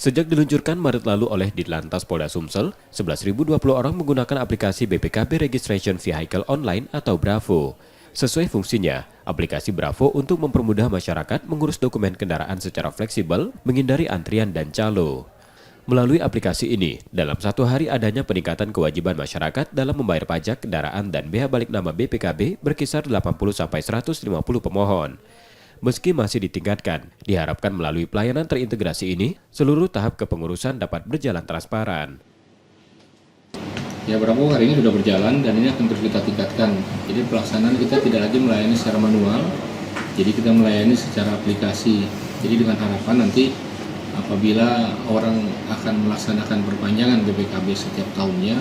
Sejak diluncurkan Maret lalu oleh Ditlantas Polda Sumsel, 11.020 orang menggunakan aplikasi BPKB Registration Vehicle Online atau Bravo. Sesuai fungsinya, aplikasi Bravo untuk mempermudah masyarakat mengurus dokumen kendaraan secara fleksibel, menghindari antrian dan calo. Melalui aplikasi ini, dalam satu hari adanya peningkatan kewajiban masyarakat dalam membayar pajak kendaraan dan bea balik nama BPKB berkisar 80-150 pemohon. Meski masih ditingkatkan, diharapkan melalui pelayanan terintegrasi ini, seluruh tahap kepengurusan dapat berjalan transparan. Ya, Bravo hari ini sudah berjalan dan ini akan terus kita tingkatkan. Jadi pelaksanaan kita tidak lagi melayani secara manual, jadi kita melayani secara aplikasi. Jadi dengan harapan nanti apabila orang akan melaksanakan perpanjangan BPKB setiap tahunnya,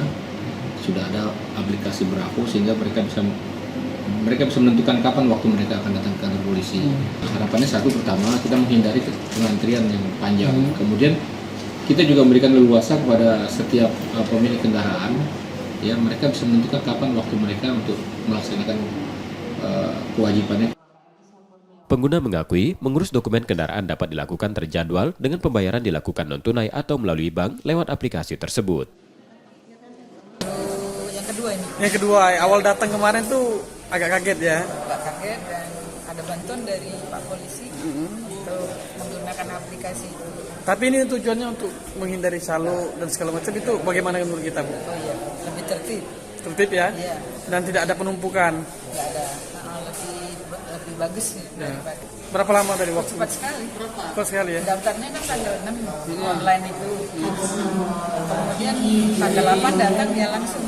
sudah ada aplikasi Bravo sehingga mereka bisa menentukan kapan waktu mereka akan datang ke kantor polisi. Harapannya satu, pertama kita menghindari pengantrian yang panjang. Kemudian kita juga memberikan leluasa kepada setiap pemilik kendaraan, ya mereka bisa menentukan kapan waktu mereka untuk melaksanakan kewajibannya. Pengguna mengakui mengurus dokumen kendaraan dapat dilakukan terjadwal dengan pembayaran dilakukan non-tunai atau melalui bank lewat aplikasi tersebut. Yang kedua, awal datang kemarin tuh agak kaget ya. Agak kaget dan ada bantuan dari Pak Polisi untuk menggunakan aplikasi itu. Tapi ini tujuannya untuk menghindari calo dan segala macam, itu bagaimana menurut kita, Bu? Oh iya, lebih tertib. Tertib ya? Iya. Dan tidak ada penumpukan. Nggak ada, lebih bagus nih daripada. Berapa lama dari waktu? Cepat sekali. Cepat sekali ya? Daftarnya kan tanggal 6 online itu. Kemudian tanggal 8 datang dia langsung.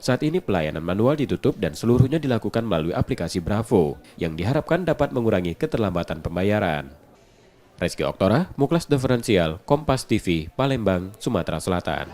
Saat ini pelayanan manual ditutup dan seluruhnya dilakukan melalui aplikasi Bravo, yang diharapkan dapat mengurangi keterlambatan pembayaran. Reski Oktora, Muklas Diferensial, Kompas TV, Palembang, Sumatera Selatan.